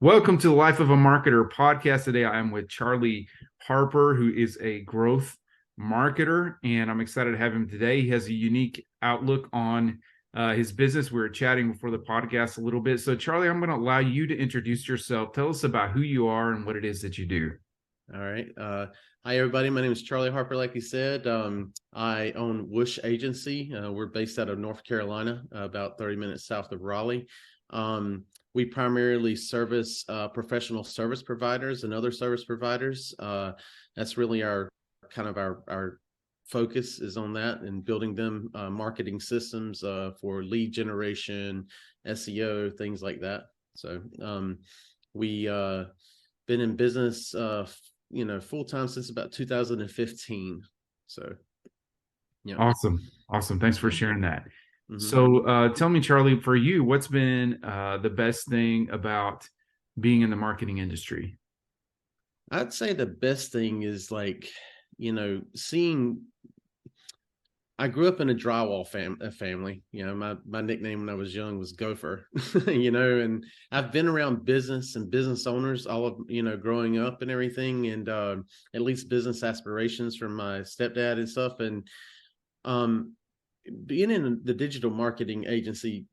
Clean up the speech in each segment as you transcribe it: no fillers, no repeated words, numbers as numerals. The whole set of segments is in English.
Welcome to the Life of a Marketer podcast. Today, I am with Charlie Harper, who is a growth marketer, and I'm excited to have him today. He has a unique outlook on his business. We were chatting before the podcast a little bit. So, Charlie, I'm going to allow you to introduce yourself. Tell us about who you are and what it is that you do. All right. Hi, everybody. My name is Charlie Harper. Like you said, I own Whoosh Agency. We're based out of North Carolina, about 30 minutes south of Raleigh. We primarily service professional service providers and other service providers. That's really our focus is on that and building them marketing systems for lead generation, SEO, things like that. So we been in business full time since about 2015. So yeah. Awesome. Thanks for sharing that. Mm-hmm. So tell me, Charlie, for you, what's been the best thing about being in the marketing industry? I'd say the best thing is seeing. I grew up in a drywall family. My nickname when I was young was Gopher, and I've been around business and business owners all of, growing up and everything, and at least business aspirations from my stepdad and stuff. And being in the digital marketing agency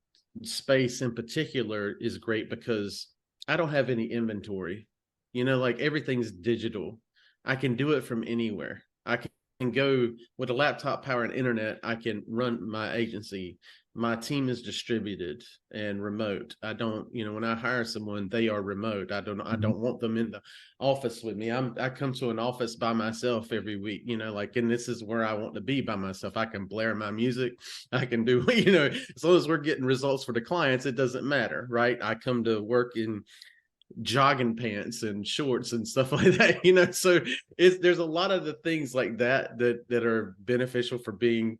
space in particular is great because I don't have any inventory, everything's digital. I can do it from anywhere. I can go with a laptop power and internet. I can run my agency. My team is distributed and remote. I don't, when I hire someone, they are remote. I don't want them in the office with me. I come to an office by myself every week, and this is where I want to be by myself. I can blare my music. I can do, as long as we're getting results for the clients, it doesn't matter, right? I come to work in jogging pants and shorts and stuff like that, so there's a lot of the things like that are beneficial for being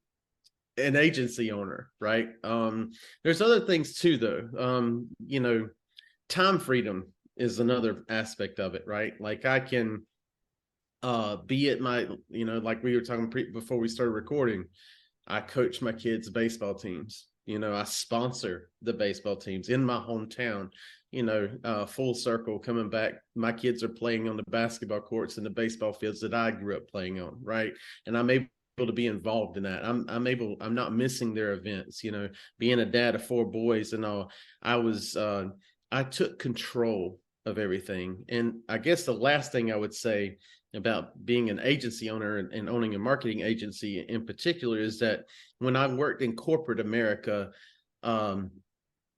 an agency owner, right? There's other things too, though. Time freedom is another aspect of it, right? Like I can be at my, like we were talking before we started recording, I coach my kids' baseball teams. I sponsor the baseball teams in my hometown. Full circle coming back. My kids are playing on the basketball courts and the baseball fields that I grew up playing on, right? And I'm able to be involved in that. I'm not missing their events. Being a dad of 4 boys and all, I took control of everything. And I guess the last thing I would say about being an agency owner and owning a marketing agency in particular is that when I worked in corporate America,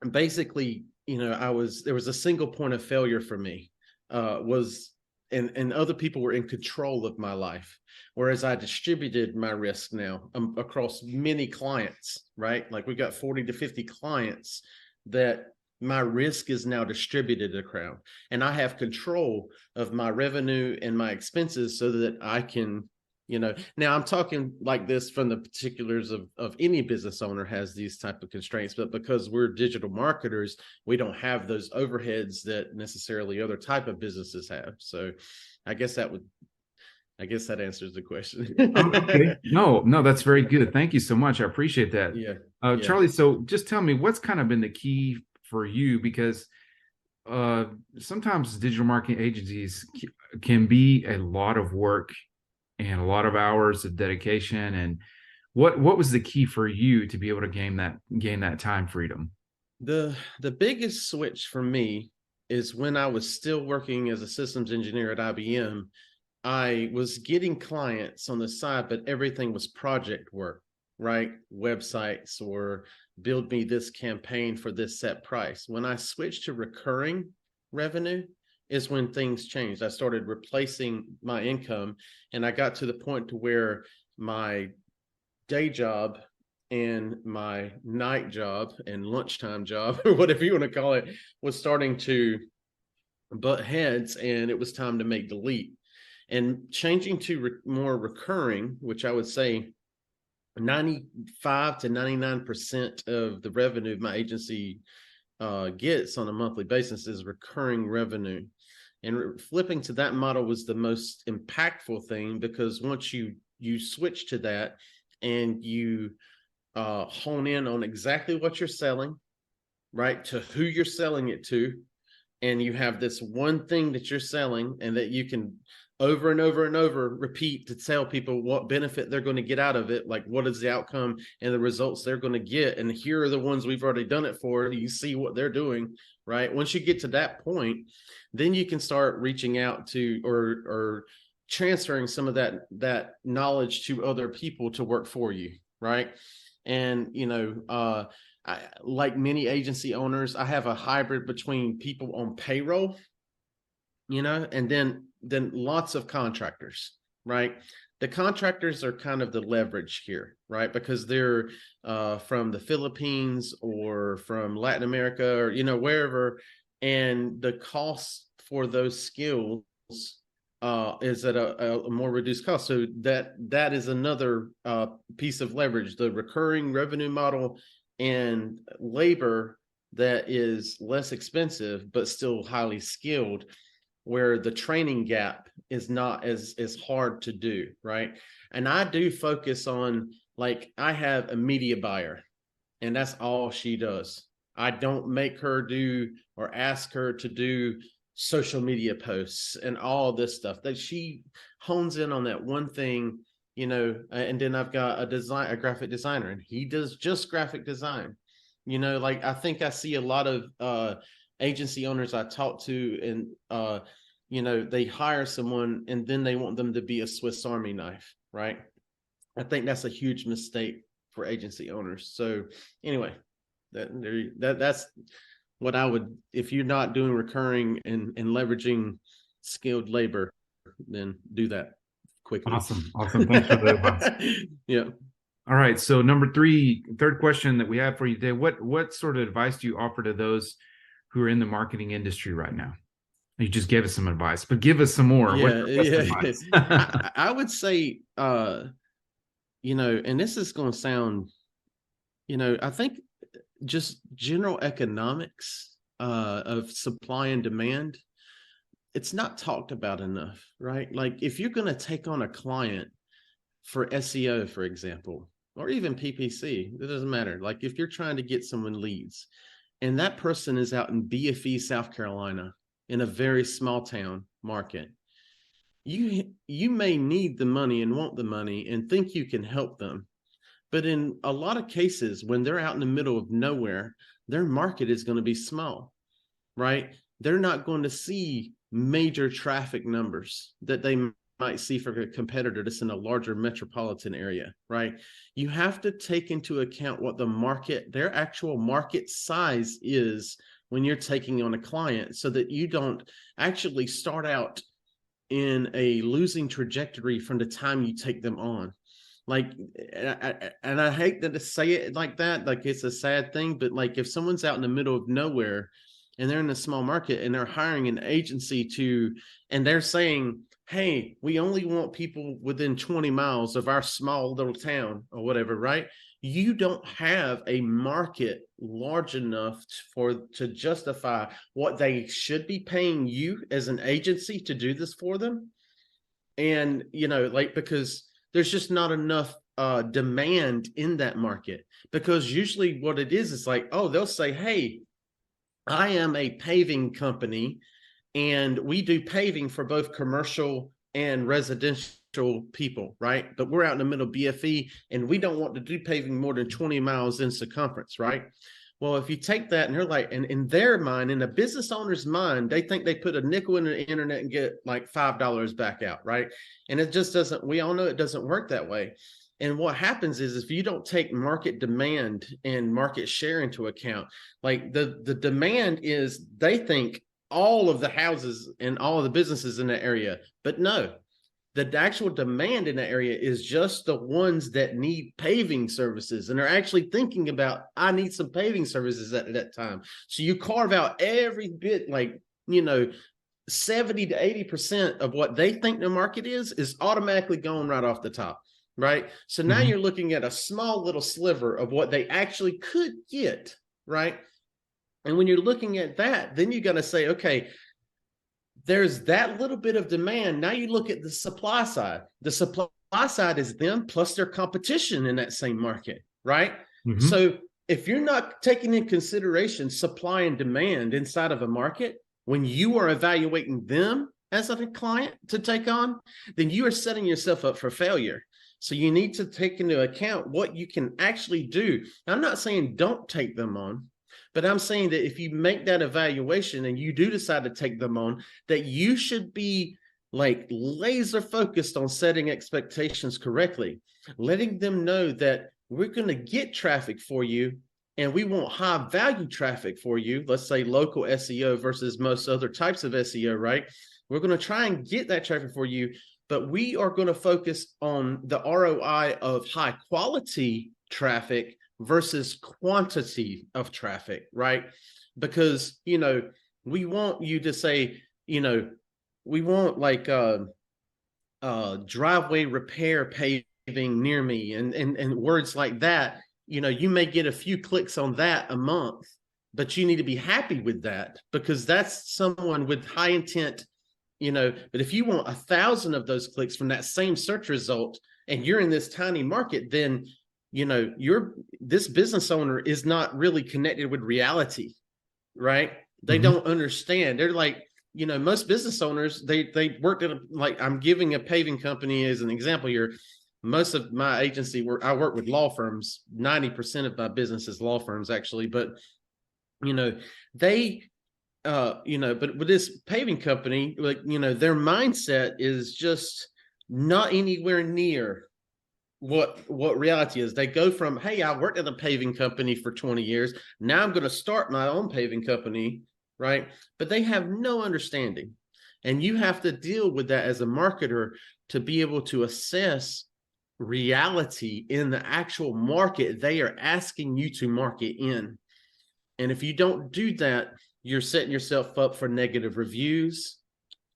basically, there was a single point of failure for me, and other people were in control of my life. Whereas I distributed my risk now across many clients, right? Like we've got 40 to 50 clients that my risk is now distributed across, and I have control of my revenue and my expenses so that I can, now I'm talking like this from the particulars of any business owner has these type of constraints, but because we're digital marketers, we don't have those overheads that necessarily other type of businesses have. So I guess that answers the question. Okay. No, that's very good. Thank you so much. I appreciate that. Yeah. Charlie, so just tell me what's kind of been the key for you, because sometimes digital marketing agencies can be a lot of work and a lot of hours of dedication. And what was the key for you to be able to gain that time freedom? The biggest switch for me is when I was still working as a systems engineer at IBM. I was getting clients on the side, but everything was project work, right? Websites or build me this campaign for this set price. When I switched to recurring revenue is when things changed. I started replacing my income, and I got to the point to where my day job and my night job and lunchtime job, or whatever you want to call it, was starting to butt heads, and it was time to make the leap. And changing to more recurring, which I would say 95 to 99% of the revenue my agency gets on a monthly basis is recurring revenue. And flipping to that model was the most impactful thing, because once you switch to that and you hone in on exactly what you're selling, right, to who you're selling it to, and you have this one thing that you're selling and that you can over and over and over repeat to tell people what benefit they're going to get out of it, like what is the outcome and the results they're going to get, and here are the ones we've already done it for. You see what they're doing, right? Once you get to that point, then you can start reaching out to or transferring some of that knowledge to other people to work for you, right? And like many agency owners, I have a hybrid between people on payroll, and then lots of contractors, right? The contractors are kind of the leverage here, right? Because they're from the Philippines or from Latin America or, wherever. And the cost for those skills is at a more reduced cost. So that is another piece of leverage, the recurring revenue model and labor that is less expensive, but still highly skilled, where the training gap is not as hard to do, right? And I do focus on, like, I have a media buyer, and that's all she does. I don't make her do or ask her to do social media posts and all this stuff. That she hones in on that one thing, and then I've got a graphic designer, and he does just graphic design. Like, I think I see a lot of agency owners I talk to, and they hire someone and then they want them to be a Swiss Army knife, right? I think that's a huge mistake for agency owners. So anyway, that's what I would, if you're not doing recurring and leveraging skilled labor, then do that quickly. Awesome. Thanks for the advice. Yeah. All right. So third question that we have for you today, what sort of advice do you offer to those who are in the marketing industry right now? You just gave us some advice, but give us some more. Yeah. I would say, and this is going to sound, I think just general economics of supply and demand, it's not talked about enough, right? Like, if you're going to take on a client for SEO, for example, or even PPC, it doesn't matter. Like, if you're trying to get someone leads and that person is out in BFE, South Carolina, in a very small town market, you may need the money and want the money and think you can help them. But in a lot of cases, when they're out in the middle of nowhere, their market is going to be small, right? They're not going to see major traffic numbers that they might see for a competitor that's in a larger metropolitan area, right? You have to take into account what their actual market size is when you're taking on a client, so that you don't actually start out in a losing trajectory from the time you take them on. Like, and I hate to say it like that, like it's a sad thing, but like, if someone's out in the middle of nowhere and they're in a small market and they're hiring an agency and they're saying, hey, we only want people within 20 miles of our small little town or whatever, right? You don't have a market large enough to justify what they should be paying you as an agency to do this for them. And, because there's just not enough demand in that market. Because usually what it is like, oh, they'll say, hey, I am a paving company and we do paving for both commercial and residential people, right? But we're out in the middle of BFE and we don't want to do paving more than 20 miles in circumference, right? Well, if you take that and they're like, and in their mind, in a business owner's mind, they think they put a nickel in the internet and get like $5 back out, right? And it just doesn't, we all know it doesn't work that way. And what happens is, if you don't take market demand and market share into account, like the demand is, they think all of the houses and all of the businesses in that area, but no, the actual demand in that area is just the ones that need paving services and are actually thinking about, I need some paving services at that time. So you carve out every bit, like, 70 to 80% of what they think the market is automatically going right off the top, right? So now you're looking at a small little sliver of what they actually could get, right? And when you're looking at that, then you got to say, okay, there's that little bit of demand. Now you look at the supply side. The supply side is them plus their competition in that same market, right? So if you're not taking in consideration supply and demand inside of a market, when you are evaluating them as a client to take on, then you are setting yourself up for failure. So you need to take into account what you can actually do. Now, I'm not saying don't take them on, but I'm saying that if you make that evaluation and you do decide to take them on, that you should be like laser focused on setting expectations correctly, letting them know that we're going to get traffic for you and we want high value traffic for you. Let's say local SEO versus most other types of SEO, right? We're going to try and get that traffic for you, but we are going to focus on the ROI of high quality traffic versus quantity of traffic, right? Because, we want you to say, we want like driveway repair paving near me and words like that. You may get a few clicks on that a month, but you need to be happy with that because that's someone with high intent, but if you want 1,000 of those clicks from that same search result and you're in this tiny market, then this business owner is not really connected with reality, right? They don't understand. They're like, most business owners, they worked at I'm giving a paving company as an example here. Most of my agency I work with law firms. 90% of my business is law firms actually, but they but with this paving company, their mindset is just not anywhere near what reality is. They go from, hey, I worked at a paving company for 20 years. Now I'm going to start my own paving company, right? But they have no understanding. And you have to deal with that as a marketer to be able to assess reality in the actual market they are asking you to market in. And if you don't do that, you're setting yourself up for negative reviews,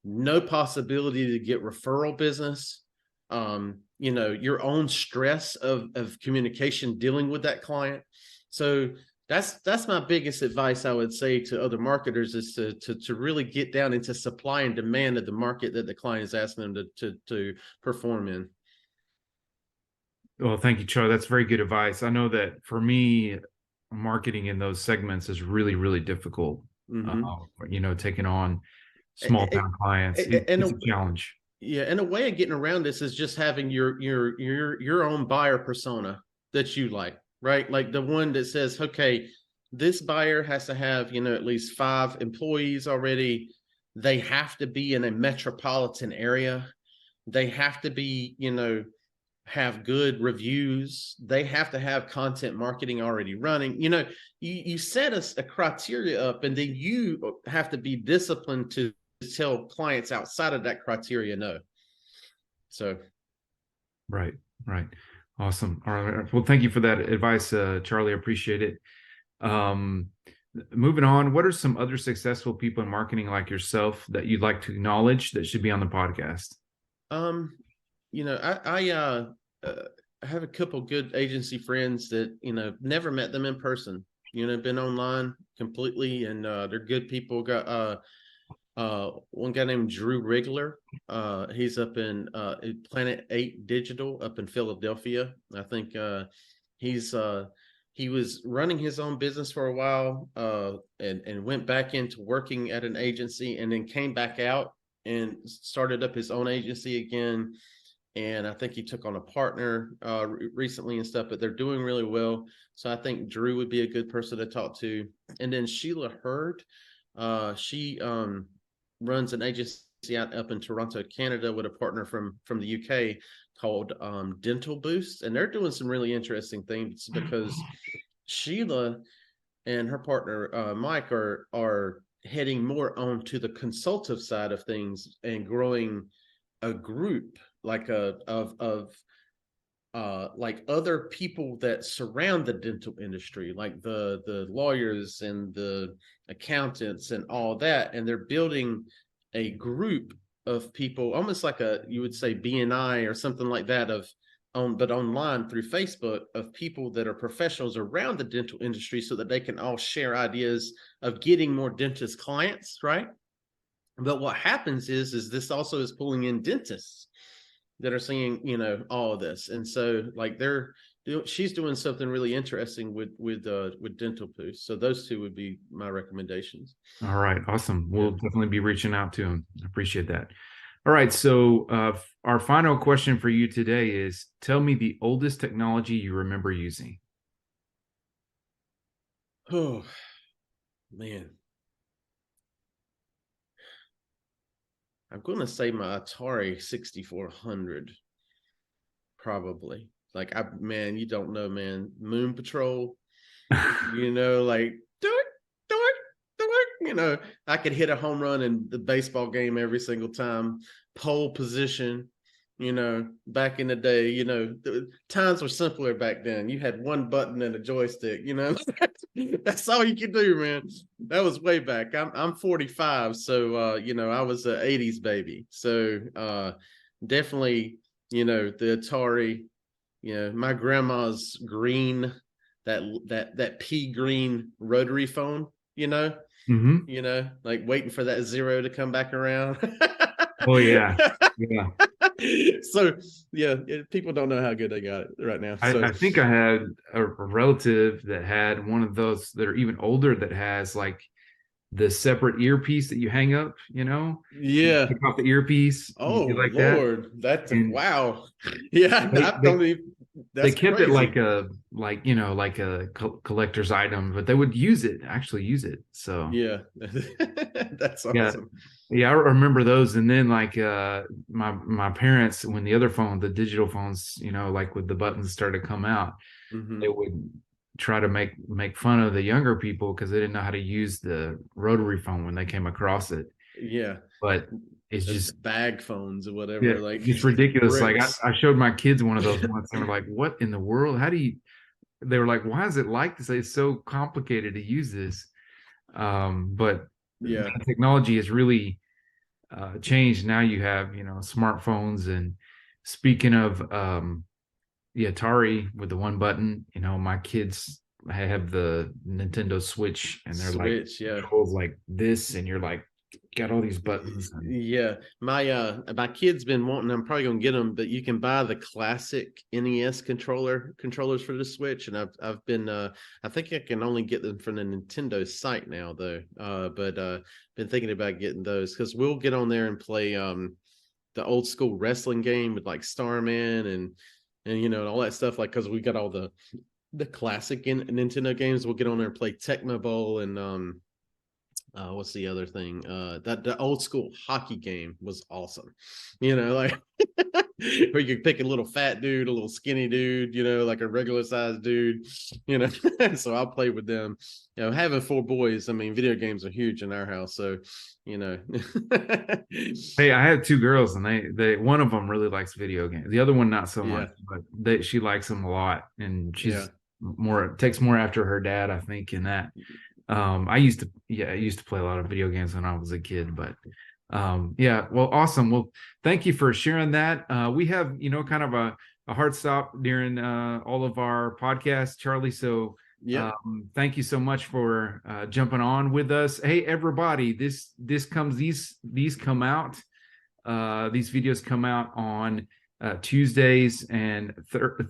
no possibility to get referral business, your own stress of communication dealing with that client. So that's my biggest advice I would say to other marketers is to really get down into supply and demand of the market that the client is asking them to perform in. Well, thank you, Charlie. That's very good advice. I know that for me, marketing in those segments is really, really difficult. Taking on small town clients, it's a challenge. Yeah, and a way of getting around this is just having your own buyer persona that you like, right? Like the one that says, okay, this buyer has to have, at least 5 employees already. They have to be in a metropolitan area. They have to be, have good reviews. They have to have content marketing already running. You set a criteria up, and then you have to be disciplined to tell clients outside of that criteria no. So right. Awesome. All right. Well, thank you for that advice, Charlie. I appreciate it. Moving on, what are some other successful people in marketing like yourself that you'd like to acknowledge that should be on the podcast? I have a couple good agency friends that, never met them in person, been online completely, and they're good people. Got one guy named Drew Rigler. He's up in Planet 8 Digital up in Philadelphia. I think he was running his own business for a while and went back into working at an agency and then came back out and started up his own agency again. And I think he took on a partner recently and stuff, but they're doing really well. So I think Drew would be a good person to talk to. And then Sheila Hurd, she runs an agency up in Toronto, Canada, with a partner from the UK called Dental Boost. And they're doing some really interesting things because Sheila and her partner, Mike, are heading more onto the consultative side of things and growing a group like like other people that surround the dental industry, like the lawyers and the accountants and all that. And they're building a group of people, almost like you would say BNI or something like that, but online through Facebook, of people that are professionals around the dental industry so that they can all share ideas of getting more dentist clients, right? But what happens is this also is pulling in dentists that are seeing, all of this. And so like they're she's doing something really interesting with dental poo. So those two would be my recommendations. All right, awesome. Yeah. We'll definitely be reaching out to him. I appreciate that. All right, so our final question for you today is: tell me the oldest technology you remember using. Oh man, I'm going to say my Atari 6400. Probably. Like man, you don't know, man. Moon Patrol, like do it, do it, do it. I could hit a home run in the baseball game every single time. Pole position, back in the day, the times were simpler back then. You had one button and a joystick, that's all you could do, man. That was way back. I'm 45, so I was an 80s baby. So definitely, the Atari, my grandma's green, that pea green rotary phone, Mm-hmm. like waiting for that zero to come back around. Oh yeah, yeah. So yeah, people don't know how good they got it right now. So I think I had a relative that had one of those that are even older that has like the separate earpiece that you hang up, you yeah. pick off the earpiece, you Oh do like that. Lord, that's And wow. Yeah, they, I they don't even. they That's kept it like crazy. a collector's item, but they would actually use it. So Yeah, that's yeah, awesome. yeah, I remember those. And then like my parents, when the other phone, the digital phones, like with the buttons started to come out, they Hmm. would try to make fun of the younger people because they didn't know how to use the rotary phone when they came across it. Yeah, But it's the just bag phones or yeah, whatever, like just ridiculous. Like bricks. I showed my kids one of those once, and they were like, "What in the world? How do you?" They were like, "Why is it like this? It's so complicated to use this." But man, Yeah, technology has really changed. Now you have smartphones, and speaking of the Atari with the one button, my kids have the Nintendo Switch, and they're like Switch. Yeah, controls like this, and you're like got all these buttons and yeah. My kid's been wanting. I'm probably gonna get them, but you can buy the classic NES controllers for the Switch, and I've been I think I can only get them from the Nintendo site now though. But been thinking about getting those because we'll get on there and play the old school wrestling game with like Starman and all that stuff, like because we got all the classic in Nintendo games. We'll get on there and play Tecmo Bowl and what's the other thing? That the old school hockey game was awesome. Like where you could pick a little fat dude, a little skinny dude, like a regular sized dude, So I'll play with them. Having four boys, I mean, video games are huge in our house. So, you know. hey, I have two girls, and they one of them really likes video games. The other one not so Yeah. much, but she likes them a lot, and Yeah. she's more takes more after her dad, I think, in that. I used to play a lot of video games when I was a kid, but yeah, well, awesome. Well, thank you for sharing that. We have kind of a hard stop during all of our podcasts, Charlie. So Yep. thank you so much for jumping on with us. Hey, everybody, these come out. These videos come out on Tuesdays and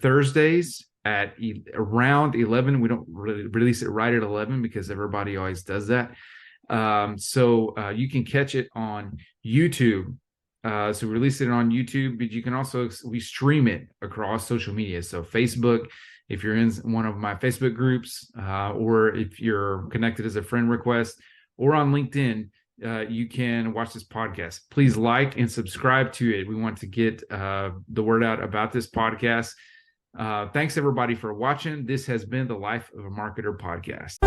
Thursdays at around 11. We don't really release it right at 11 because everybody always does that. So you can catch it on YouTube. So we release it on YouTube, but you can also, we stream it across social media. So Facebook, if you're in one of my Facebook groups, or if you're connected as a friend request, or on LinkedIn, you can watch this podcast. Please like and subscribe to it. We want to get the word out about this podcast. Thanks everybody for watching. This has been the Life of a Marketer podcast.